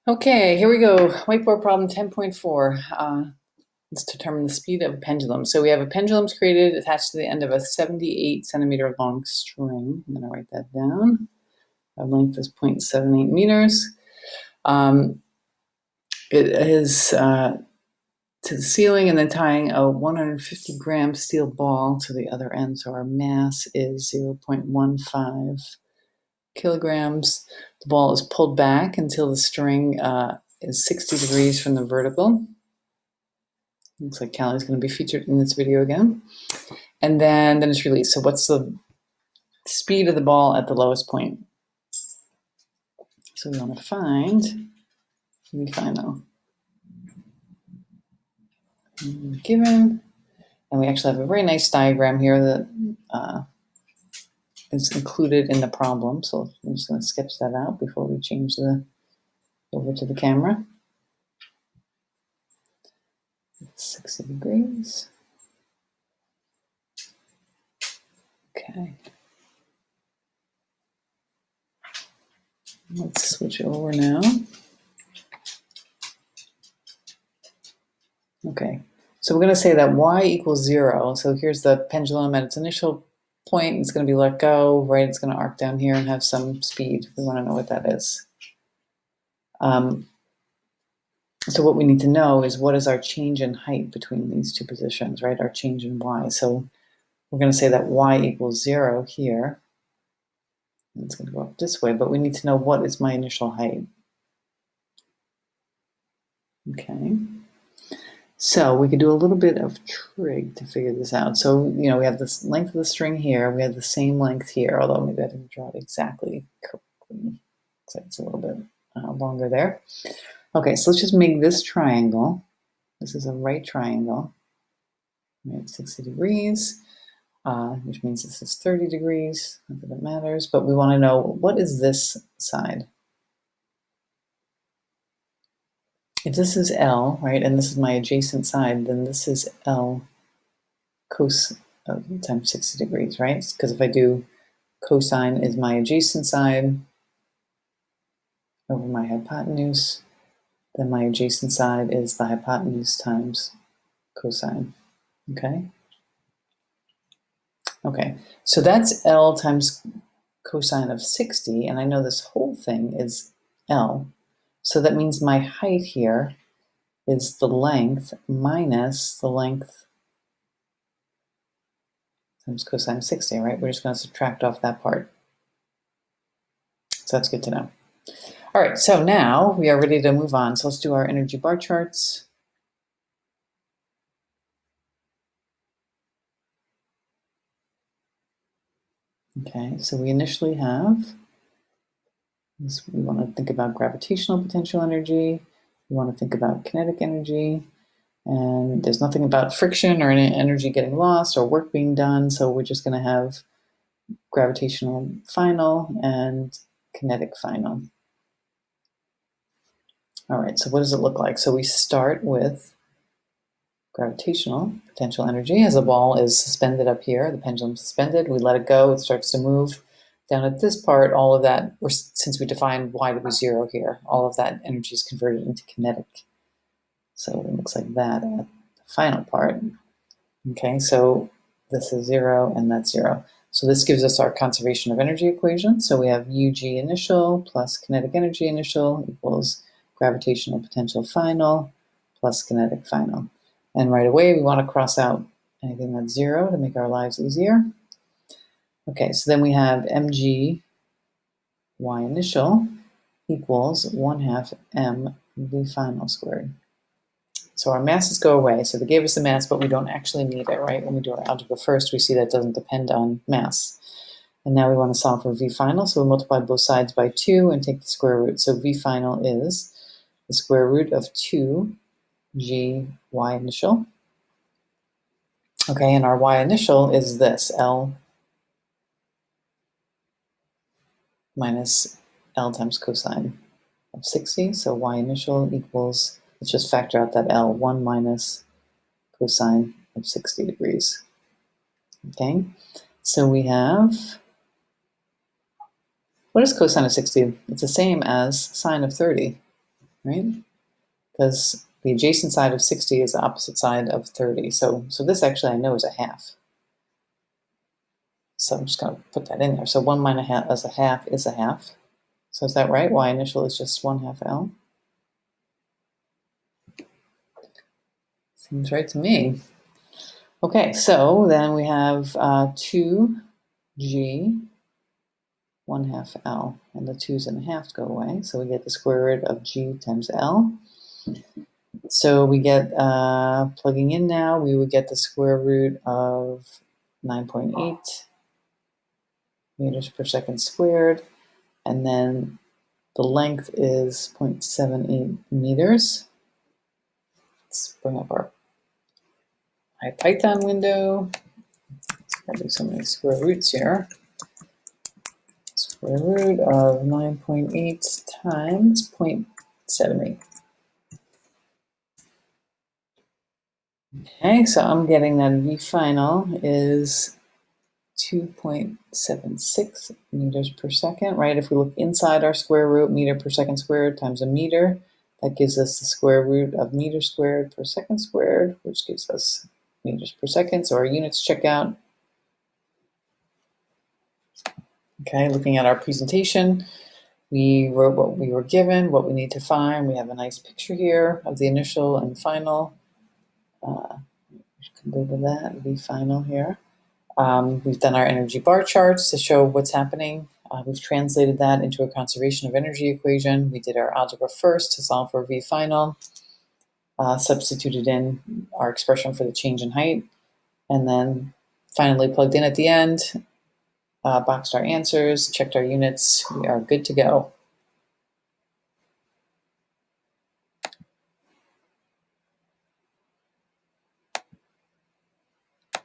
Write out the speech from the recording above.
Okay, here we go. Whiteboard problem 10.4. Let's determine the speed of a pendulum. So we have a pendulum's created attached to the end of a 78 centimeter long string. I'm going to write that down. Our length is 0.78 meters. It is to the ceiling and then tying a 150-gram steel ball to the other end. So our mass is 0.15 kilograms. The ball is pulled back until the string is 60 degrees from the vertical. Looks like Callie's going to be featured in this video again. And then it's released. So what's the speed of the ball at the lowest point? So we want to find V final. Given, and we actually have a very nice diagram here that is included in the problem. So I'm just going to sketch that out before we change over to the camera. 60 degrees. Okay. Let's switch over now. Okay, so we're going to say that y equals 0. So here's the pendulum at its initial point. It's going to be let go, right? It's going to arc down here and have some speed. We want to know what that is. So what we need to know is what is our change in height between these two positions, right? Our change in y. So we're going to say that y equals 0 here. And it's going to go up this way, but we need to know what is my initial height. Okay. So we could do a little bit of trig to figure this out. So, we have this length of the string here. We have the same length here, although maybe I didn't draw it exactly correctly. Looks like it's a little bit longer there. Okay, so let's just make this triangle. This is a right triangle. Right, 60 degrees, which means this is 30 degrees. Not that it matters, but we want to know what is this side. If this is L, right, and this is my adjacent side, then this is L cos times 60 degrees, right? Because if I do cosine is my adjacent side over my hypotenuse, then my adjacent side is the hypotenuse times cosine, okay? Okay, so that's L times cosine of 60, and I know this whole thing is L. So that means my height here is the length minus the length times cosine of 60, right? We're just going to subtract off that part. So that's good to know. All right, so now we are ready to move on. So let's do our energy bar charts. Okay, so we initially have this, we want to think about gravitational potential energy. We want to think about kinetic energy. And there's nothing about friction or any energy getting lost or work being done. So we're just going to have gravitational final and kinetic final. All right, so what does it look like? So we start with gravitational potential energy. As the ball is suspended up here, the pendulum's suspended, we let it go, it starts to move. Down at this part, all of that, or since we defined y to be 0 here, all of that energy is converted into kinetic. So it looks like that at the final part. Okay, so this is 0 and that's 0. So this gives us our conservation of energy equation. So we have UG initial plus kinetic energy initial equals gravitational potential final plus kinetic final. And right away, we want to cross out anything that's 0 to make our lives easier. Okay, so then we have mg y initial equals 1/2 m v final squared. So our masses go away. So they gave us the mass, but we don't actually need it, right? When we do our algebra first, we see that doesn't depend on mass. And now we want to solve for v final. So we multiply both sides by 2 and take the square root. So v final is the square root of 2g y initial. Okay, and our y initial is this, L minus L times cosine of 60. So y initial equals, let's just factor out that L, 1 minus cosine of 60 degrees. Okay, so we have, what is cosine of 60? It's the same as sine of 30, right? Because the adjacent side of 60 is the opposite side of 30. So this actually I know is a half. So I'm just going to put that in there. So 1 minus a half is a half. So is that right? Y initial is just 1/2 L. Seems right to me. Okay, so then we have 2G 1/2 L, and the 2's and a half go away. So we get the square root of G times L. So we get, plugging in now, we would get the square root of 9.8 meters per second squared, and then the length is 0.78 meters. Let's bring up our Python window. There's probably so many square roots here. Square root of 9.8 times 0.78. Okay, so I'm getting that V final is 2.76 meters per second, right? If we look inside our square root, meter per second squared times a meter, that gives us the square root of meter squared per second squared, which gives us meters per second. So our units check out. Okay, looking at our presentation, we wrote what we were given, what we need to find. We have a nice picture here of the initial and final. Can go to that, V final here. We've done our energy bar charts to show what's happening. We've translated that into a conservation of energy equation. We did our algebra first to solve for V final, substituted in our expression for the change in height, and then finally plugged in at the end, boxed our answers, checked our units. We are good to go.